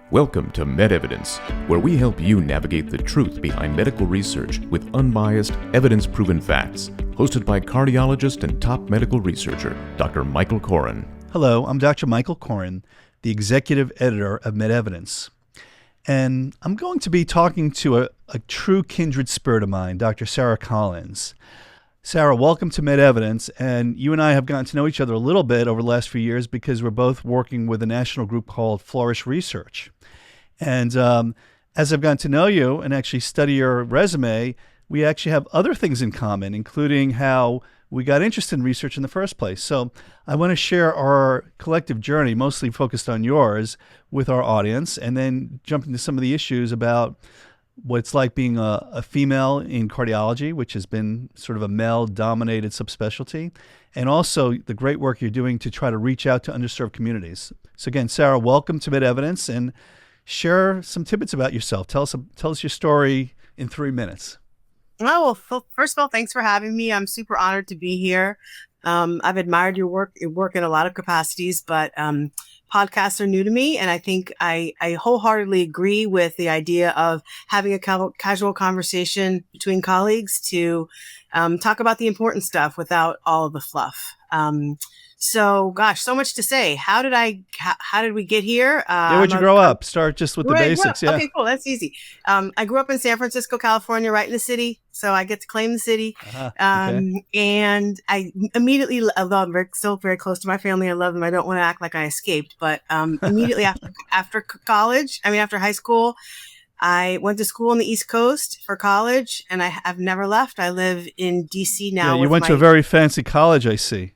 Welcome to MedEvidence, where we help you navigate the truth behind medical research with unbiased, evidence-proven facts. Hosted by cardiologist and top medical researcher, Dr. Michael Koren. Hello, I'm Dr. Michael Koren, the executive editor of MedEvidence. And I'm going to be talking to a true kindred spirit of mine, Dr. Sara Collins. Sara, welcome to MedEvidence. And you and I have gotten to know each other a little bit over the last few years because we're both working with a national group called Flourish Research. And as I've gotten to know you and actually study your resume, we actually have other things in common, including how we got interested in research in the first place. So I want to share our collective journey, mostly focused on yours, with our audience, and then jump into some of the issues about what it's like being a female in cardiology, which has been sort of a male-dominated subspecialty, and also the great work you're doing to try to reach out to underserved communities. So again, Sara, welcome to MedEvidence, and share some tidbits about yourself. Tell us your story in 3 minutes. Oh, well, first of all, thanks for having me. I'm super honored to be here. I've admired your work in a lot of capacities, but podcasts are new to me. And I think I wholeheartedly agree with the idea of having a casual conversation between colleagues to talk about the important stuff without all of the fluff. So gosh, so much to say. How did we get here? Where'd you grow up? Start just with the basics. Yeah. Okay, cool. That's easy. I grew up in San Francisco, California, right in the city. So I get to claim the city. Okay. And I immediately love, still very close to my family. I love them. I don't want to act like I escaped, but immediately after high school, I went to school on the East Coast for college, and I've never left. I live in DC now. Yeah, you went to a very fancy college, I see.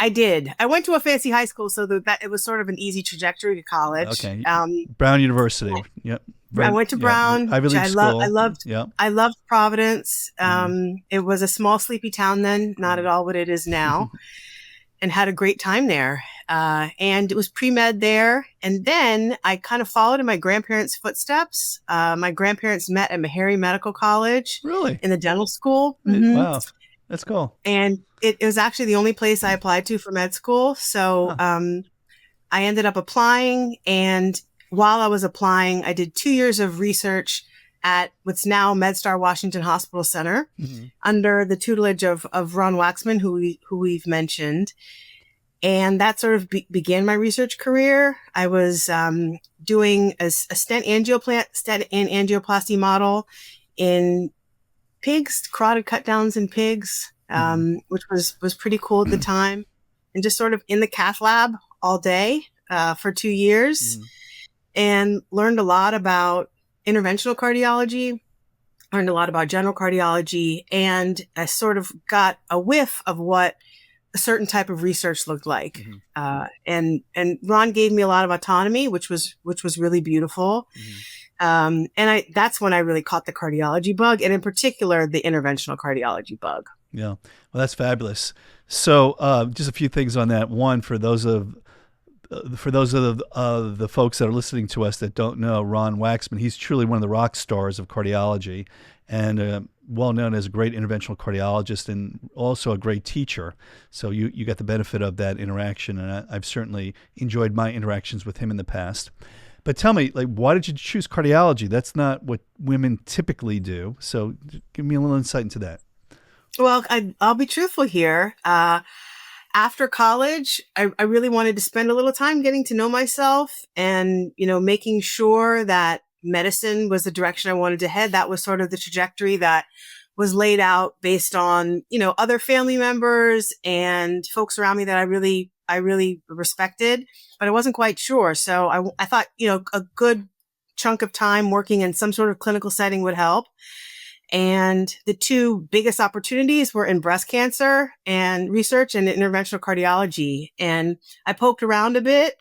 I did. I went to a fancy high school, so that it was sort of an easy trajectory to college. Okay. Brown University. Yep. I went to Brown. Ivy League school. I loved Providence. It was a small, sleepy town then, not at all what it is now, and had a great time there. And it was pre-med there. And then I kind of followed in my grandparents' footsteps. My grandparents met at Meharry Medical College. Really? In the dental school. Mm-hmm. Wow. That's cool. And it was actually the only place I applied to for med school. So I ended up applying. And while I was applying, I did 2 years of research at what's now MedStar Washington Hospital Center under the tutelage of Ron Waxman, who we've mentioned. And that sort of began my research career. I was doing a stent angioplasty model in pigs, carotid cut downs in pigs, which was pretty cool at the time, and just sort of in the cath lab all day for 2 years, and learned a lot about interventional cardiology, learned a lot about general cardiology, and I sort of got a whiff of what a certain type of research looked like. And Ron gave me a lot of autonomy, which was really beautiful. And that's when I really caught the cardiology bug, and in particular, the interventional cardiology bug. Yeah. Well, that's fabulous. So just a few things on that. One, for those of the folks that are listening to us that don't know Ron Waxman, he's truly one of the rock stars of cardiology, and well known as a great interventional cardiologist and also a great teacher. So you got the benefit of that interaction, and I've certainly enjoyed my interactions with him in the past. But tell me, why did you choose cardiology? That's not what women typically do. So give me a little insight into that. Well, I'll be truthful here. After college, I really wanted to spend a little time getting to know myself and, making sure that medicine was the direction I wanted to head. That was sort of the trajectory that was laid out based on, other family members and folks around me that I really respected, but I wasn't quite sure. So I thought, a good chunk of time working in some sort of clinical setting would help. And the two biggest opportunities were in breast cancer and research and interventional cardiology. And I poked around a bit,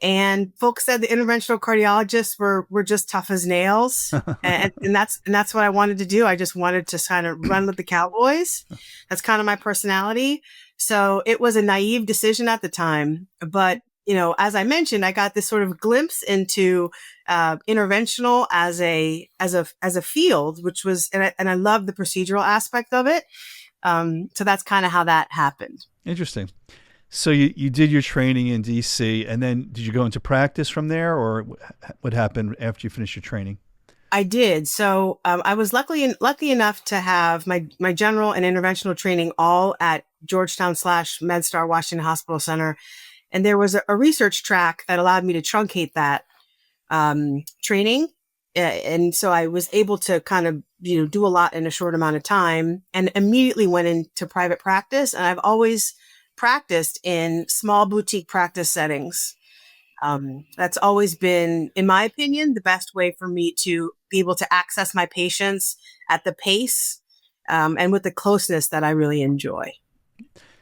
and folks said the interventional cardiologists were just tough as nails. and that's what I wanted to do. I just wanted to kind of run with the cowboys. That's kind of my personality. So it was a naive decision at the time, but as I mentioned, I got this sort of glimpse into interventional as a field, which was, and I love the procedural aspect of it. So that's kind of how that happened. Interesting. So you did your training in DC, and then did you go into practice from there, or what happened after you finished your training? I did. So I was lucky enough to have my general and interventional training all at Georgetown / MedStar Washington Hospital Center. And there was a research track that allowed me to truncate that training. And so I was able to kind of, do a lot in a short amount of time, and immediately went into private practice. And I've always practiced in small boutique practice settings. That's always been, in my opinion, the best way for me to be able to access my patients at the pace and with the closeness that I really enjoy.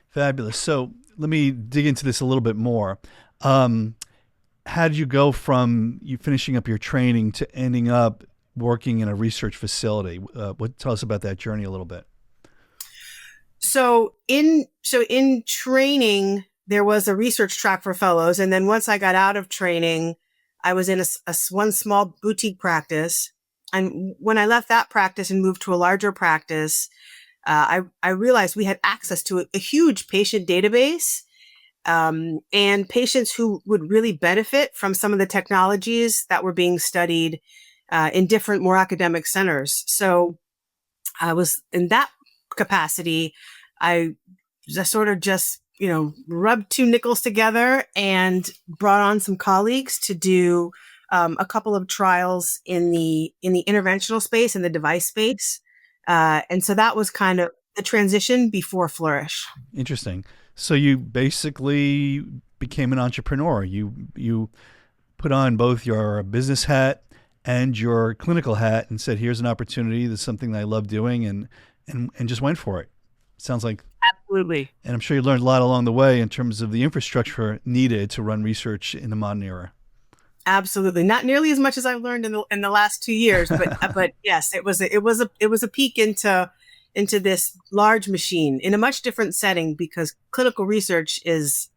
Fabulous. So let me dig into this a little bit more. How did you go from you finishing up your training to ending up working in a research facility? Tell us about that journey a little bit. So in training, there was a research track for fellows. And then once I got out of training, I was in one small boutique practice. And when I left that practice and moved to a larger practice, I realized we had access to a huge patient database, and patients who would really benefit from some of the technologies that were being studied in different, more academic centers. So I was in that capacity. I just rubbed two nickels together and brought on some colleagues to do a couple of trials in the interventional space and the device space. And so that was kind of the transition before Flourish. Interesting. So you basically became an entrepreneur. You put on both your business hat and your clinical hat and said, here's an opportunity. This is something that I love doing, and just went for it. Sounds like. Absolutely. And I'm sure you learned a lot along the way in terms of the infrastructure needed to run research in the modern era. Absolutely. Not nearly as much as I've learned in the last 2 years, but yes, it was a peek into this large machine in a much different setting, because clinical research is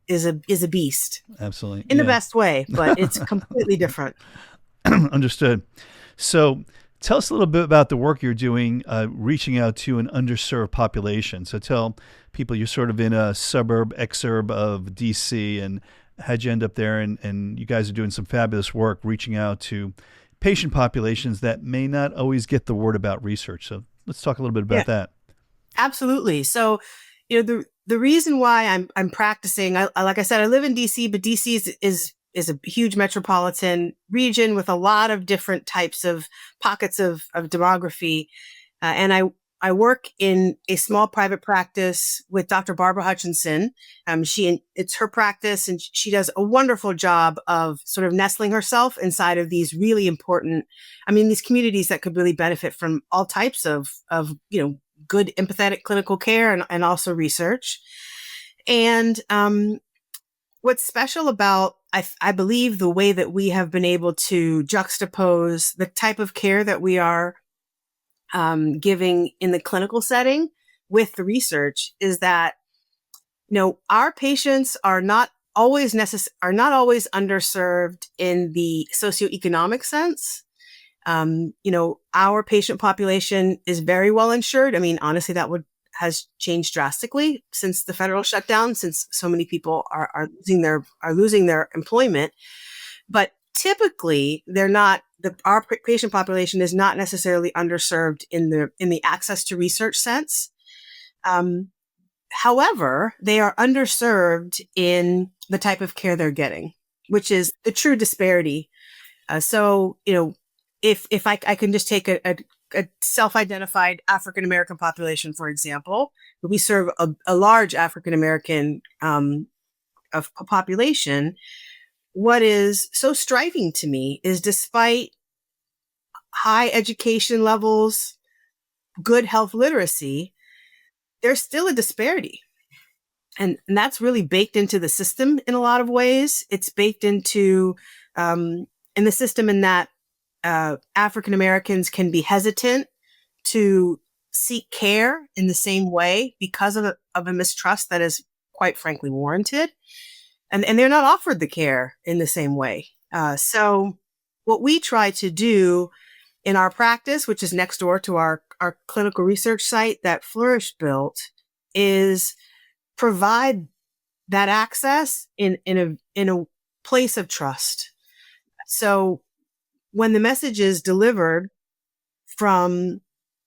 a beast. Absolutely. In the best way, but it's completely different. Understood. So tell us a little bit about the work you're doing, reaching out to an underserved population. So tell people you're sort of in a exurb of DC, and how'd you end up there? And you guys are doing some fabulous work reaching out to patient populations that may not always get the word about research. So let's talk a little bit about that. Absolutely. So, the reason why I'm practicing, like I said, I live in DC, but DC is a huge metropolitan region with a lot of different types of pockets of demography. And I work in a small private practice with Dr. Barbara Hutchinson. It's her practice, and she does a wonderful job of sort of nestling herself inside of these really important, these communities that could really benefit from all types of good empathetic clinical care and also research. And what's special about, I believe, the way that we have been able to juxtapose the type of care that we are giving in the clinical setting with the research is that, our patients are not always underserved in the socioeconomic sense. Our patient population is very well insured. Honestly, has changed drastically since the federal shutdown, since so many people are losing their employment. But typically, our patient population is not necessarily underserved in the access to research sense. However, they are underserved in the type of care they're getting, which is the true disparity. If I can just take a self-identified African-American population, for example, we serve a large African-American population. What is so striking to me is, despite high education levels, good health literacy, there's still a disparity. And that's really baked into the system in a lot of ways. It's baked into in the system in that African Americans can be hesitant to seek care in the same way because of a mistrust that is quite frankly warranted. And they're not offered the care in the same way. So what we try to do in our practice, which is next door to our clinical research site that Flourish built, is provide that access in a place of trust. So when the message is delivered from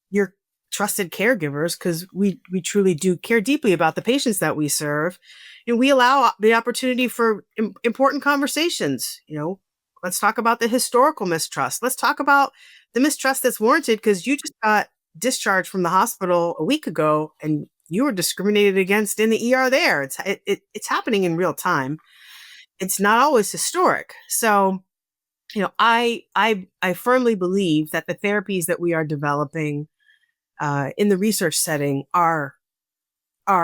your trusted caregivers, because we truly do care deeply about the patients that we serve, and we allow the opportunity for important conversations. Let's talk about the historical mistrust. Let's talk about the mistrust that's warranted because you just got discharged from the hospital a week ago and you were discriminated against in the ER there. It's happening in real time. It's not always historic. So, I firmly believe that the therapies that we are developing in the research setting are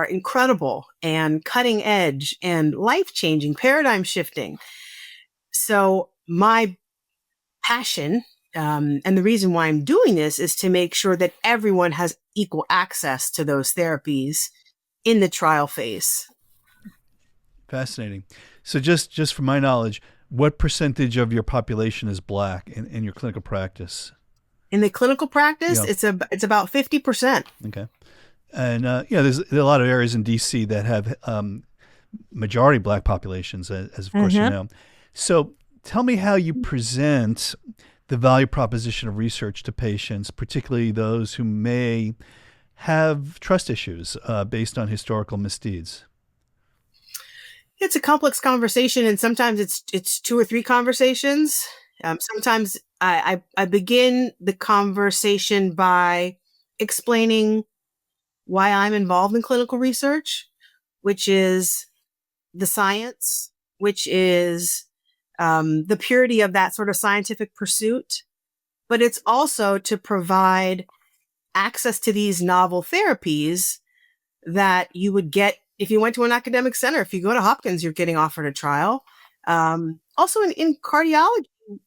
incredible and cutting edge and life-changing, paradigm shifting. So my passion and the reason why I'm doing this is to make sure that everyone has equal access to those therapies in the trial phase. Fascinating. So just from my knowledge, what percentage of your population is Black in your clinical practice? In the clinical practice, Yeah. it's about 50%. Okay. And there are a lot of areas in DC that have majority Black populations, as of course you know. So tell me how you present the value proposition of research to patients, particularly those who may have trust issues based on historical misdeeds. It's a complex conversation, and sometimes it's 2 or 3 conversations. Sometimes I begin the conversation by explaining why I'm involved in clinical research, which is the science, which is the purity of that sort of scientific pursuit. But it's also to provide access to these novel therapies that you would get if you went to an academic center. If you go to Hopkins, you're getting offered a trial. Also in cardiology,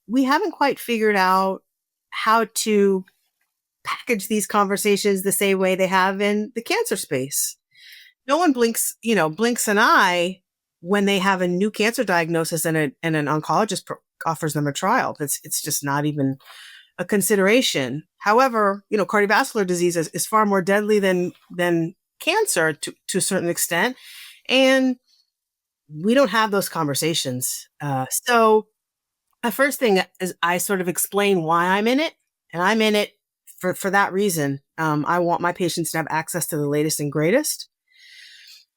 we haven't quite figured out how to package these conversations the same way they have in the cancer space. No one blinks an eye when they have a new cancer diagnosis and an oncologist offers them a trial. It's just not even a consideration. However, cardiovascular disease is far more deadly than cancer to a certain extent. And we don't have those conversations. So the first thing is I sort of explain why I'm in it. And I'm in it for that reason. I want my patients to have access to the latest and greatest.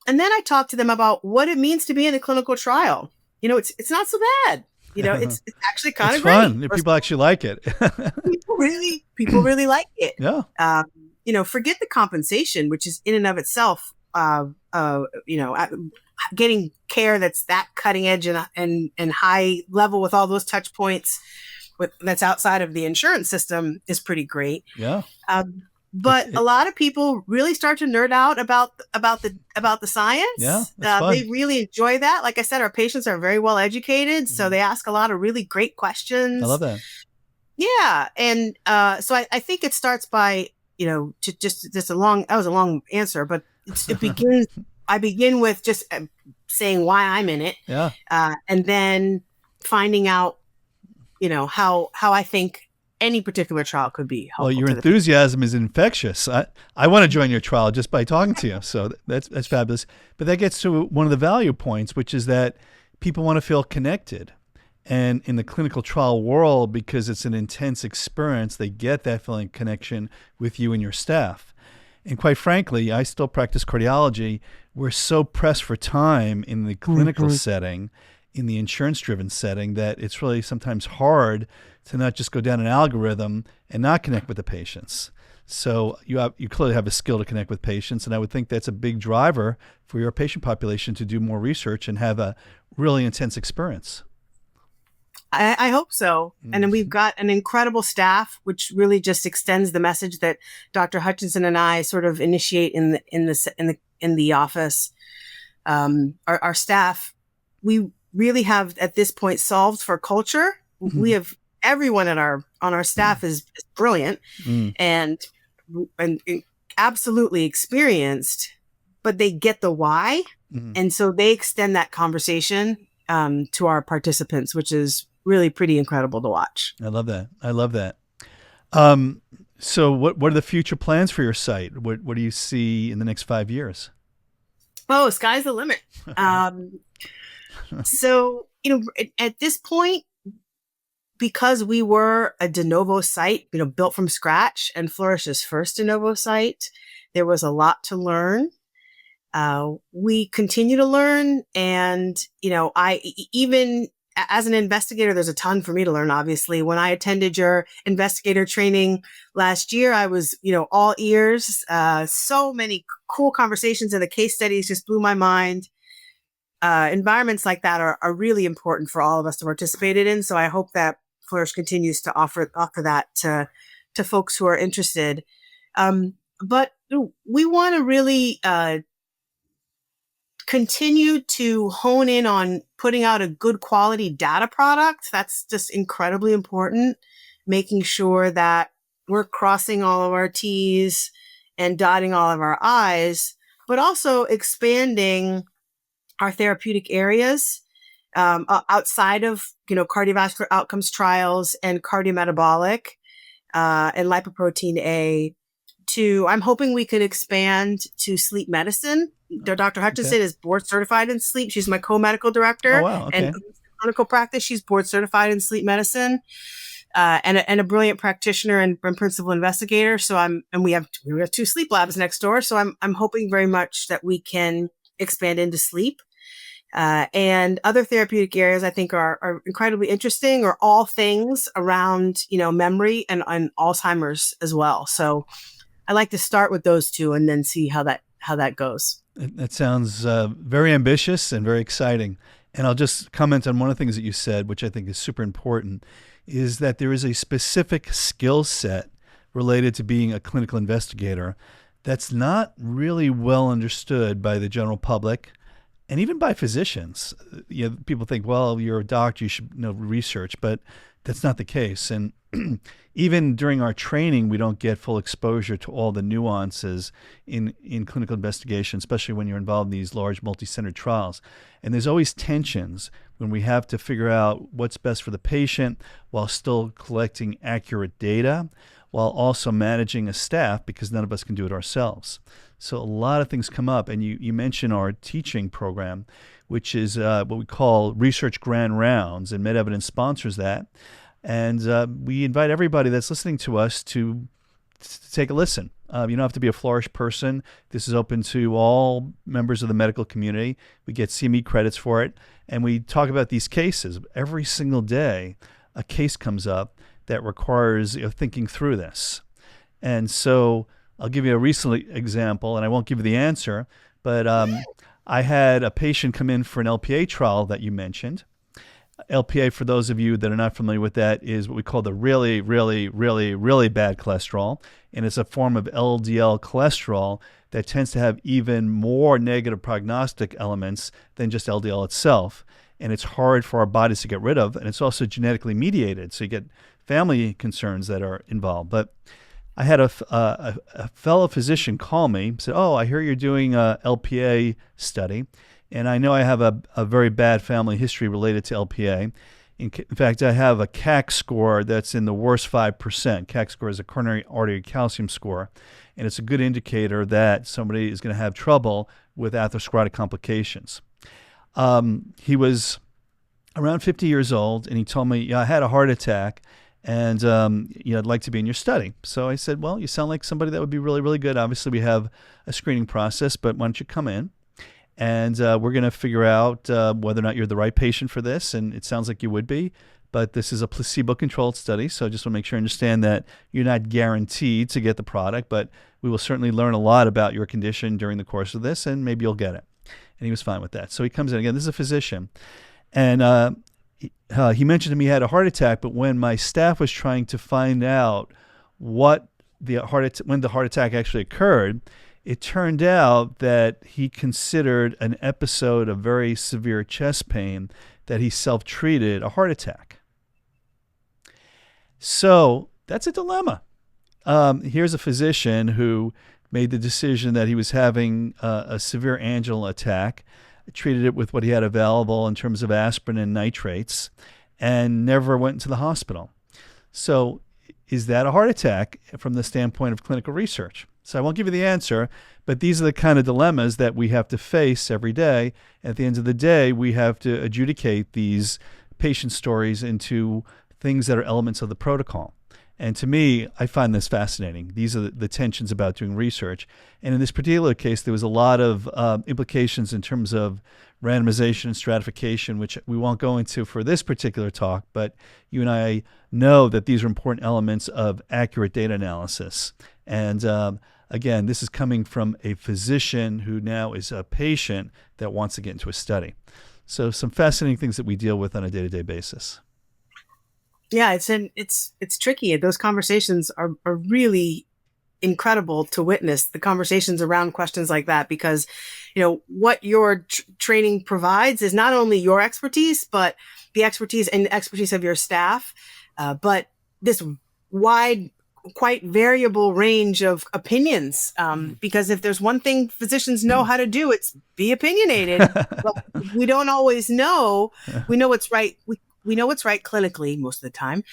And then I talk to them about what it means to be in a clinical trial. It's not so bad. It's actually kind of great. Fun. People actually like it. people really like it. Yeah. Forget the compensation, which is in and of itself, getting care that's that cutting edge and high level with all those touch points that's outside of the insurance system is pretty great. Yeah. But a lot of people really start to nerd out about the science. Yeah, that's fun. They really enjoy that. Like I said, our patients are very well educated, so they ask a lot of really great questions. I love that. Yeah, and so I think it starts by that was a long answer, but it begins. I begin with just saying why I'm in it. Yeah, and then finding out how I think any particular trial could be helpful. Well, your enthusiasm is infectious. I want to join your trial just by talking to you. So that's fabulous. But that gets to one of the value points, which is that people want to feel connected. And in the clinical trial world, because it's an intense experience, they get that feeling of connection with you and your staff. And quite frankly, I still practice cardiology. We're so pressed for time in the clinical setting, in the insurance-driven setting, that it's really sometimes hard to not just go down an algorithm and not connect with the patients. So you clearly have a skill to connect with patients, and I would think that's a big driver for your patient population to do more research and have a really intense experience. I hope so. And then we've got an incredible staff, which really just extends the message that Dr. Hutchinson and I sort of initiate in the office. Our staff, we really have at this point solved for culture. We have everyone on our staff is brilliant and absolutely experienced, but they get the why, and so they extend that conversation to our participants, which is really pretty incredible to watch. I love that. So what are the future plans for your site? What do you see in the next 5 years? Oh, sky's the limit. Um, so, at this point, because we were a de novo site, built from scratch and Flourish's first de novo site, there was a lot to learn. We continue to learn. And, even as an investigator, there's a ton for me to learn, obviously. When I attended your investigator training last year, I was, all ears. So many cool conversations, and the case studies just blew my mind. Environments like that are really important for all of us to participate in. So I hope that Flourish continues to offer that to folks who are interested. But we want to really continue to hone in on putting out a good quality data product. That's just incredibly important. Making sure that we're crossing all of our T's and dotting all of our I's, but also expanding our therapeutic areas outside of cardiovascular outcomes trials and cardiometabolic and lipoprotein A. I'm hoping we could expand to sleep medicine. Dr. Hutchinson is board certified in sleep. She's my co-medical director. Oh, wow. Okay. And clinical practice, she's board certified in sleep medicine. And a brilliant practitioner and principal investigator. So we have 2 sleep labs next door. So I'm hoping very much that we can expand into sleep. And other therapeutic areas I think are incredibly interesting, or all things around, memory and Alzheimer's as well. So I like to start with those 2 and then see how that goes. That sounds very ambitious and very exciting. And I'll just comment on one of the things that you said, which I think is super important, is that there is a specific skill set related to being a clinical investigator that's not really well understood by the general public and even by physicians. People think, well, you're a doctor, you should know research, but that's not the case. And even during our training, we don't get full exposure to all the nuances in clinical investigation, especially when you're involved in these large multi-centered trials. And there's always tensions when we have to figure out what's best for the patient while still collecting accurate data, while also managing a staff, because none of us can do it ourselves. So a lot of things come up. And you mentioned our teaching program, which is what we call Research Grand Rounds, and MedEvidence sponsors that. And we invite everybody that's listening to us to take a listen. You don't have to be a Flourish person. This is open to all members of the medical community. We get CME credits for it. And we talk about these cases. Every single day, a case comes up that requires thinking through this. And so I'll give you a recent example, and I won't give you the answer, but I had a patient come in for an LPA trial that you mentioned. LPA, for those of you that are not familiar with that, is what we call the really, really, really, really bad cholesterol. And it's a form of LDL cholesterol that tends to have even more negative prognostic elements than just LDL itself. And it's hard for our bodies to get rid of. And it's also genetically mediated. So you get family concerns that are involved. But I had a fellow physician call me, said, "Oh, I hear you're doing a LPA study. And I know I have a very bad family history related to LPA. In fact, I have a CAC score that's in the worst 5%. CAC score is a coronary artery calcium score. And it's a good indicator that somebody is going to have trouble with atherosclerotic complications." He was around 50 years old, and he told me, "Yeah, I had a heart attack, and I'd like to be in your study." So I said, "Well, you sound like somebody that would be really, really good. Obviously, we have a screening process, but why don't you come in? And we're going to figure out whether or not you're the right patient for this." And it sounds like you would be, but this is a placebo-controlled study. So I just want to make sure you understand that you're not guaranteed to get the product, but we will certainly learn a lot about your condition during the course of this, and maybe you'll get it. And he was fine with that. So he comes in again. This is a physician. And he mentioned to me he had a heart attack, but when my staff was trying to find out when the heart attack actually occurred, it turned out that he considered an episode of very severe chest pain that he self-treated a heart attack. So that's a dilemma. Here's a physician who made the decision that he was having a severe angina attack, treated it with what he had available in terms of aspirin and nitrates, and never went to the hospital. So is that a heart attack from the standpoint of clinical research? So I won't give you the answer, but these are the kind of dilemmas that we have to face every day. At the end of the day, we have to adjudicate these patient stories into things that are elements of the protocol. And to me, I find this fascinating. These are the tensions about doing research. And in this particular case, there was a lot of implications in terms of randomization and stratification, which we won't go into for this particular talk, but you and I know that these are important elements of accurate data analysis. And again, this is coming from a physician who now is a patient that wants to get into a study. So some fascinating things that we deal with on a day-to-day basis. Yeah, it's tricky. Those conversations are really incredible to witness, the conversations around questions like that, because what your training provides is not only your expertise, but the expertise of your staff, but this wide, quite variable range of opinions. Because if there's one thing physicians know how to do, it's be opinionated. But we don't always know. We know what's right. We know what's right clinically most of the time,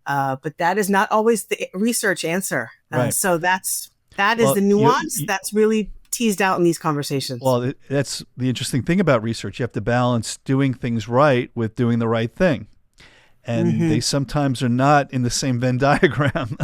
but that is not always the research answer. Right. So that is the nuance that's really teased out in these conversations. Well, that's the interesting thing about research. You have to balance doing things right with doing the right thing. And they sometimes are not in the same Venn diagram.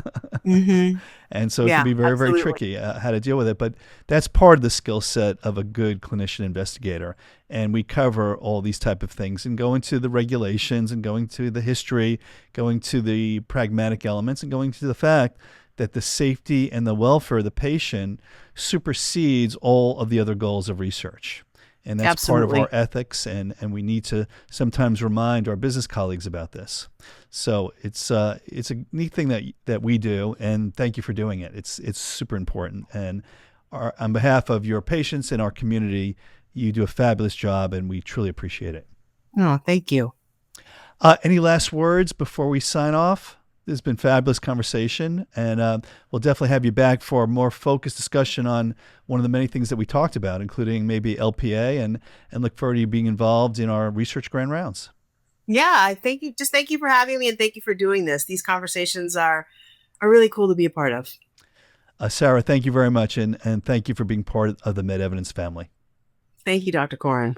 And so it can be very, very tricky how to deal with it. But that's part of the skill set of a good clinician investigator. And we cover all these type of things and go into the regulations and going to the history, going to the pragmatic elements, and going to the fact that the safety and the welfare of the patient supersedes all of the other goals of research. And that's part of our ethics, and we need to sometimes remind our business colleagues about this. So it's a neat thing that we do, and thank you for doing it. It's super important. And on behalf of your patients and our community, you do a fabulous job, and we truly appreciate it. Oh, thank you. Any last words before we sign off? This has been a fabulous conversation, and we'll definitely have you back for a more focused discussion on one of the many things that we talked about, including maybe LPA, and look forward to you being involved in our research grand rounds. Yeah, thank you. Just thank you for having me, and thank you for doing this. These conversations are really cool to be a part of. Sara, thank you very much, and thank you for being part of the MedEvidence family. Thank you, Dr. Koren.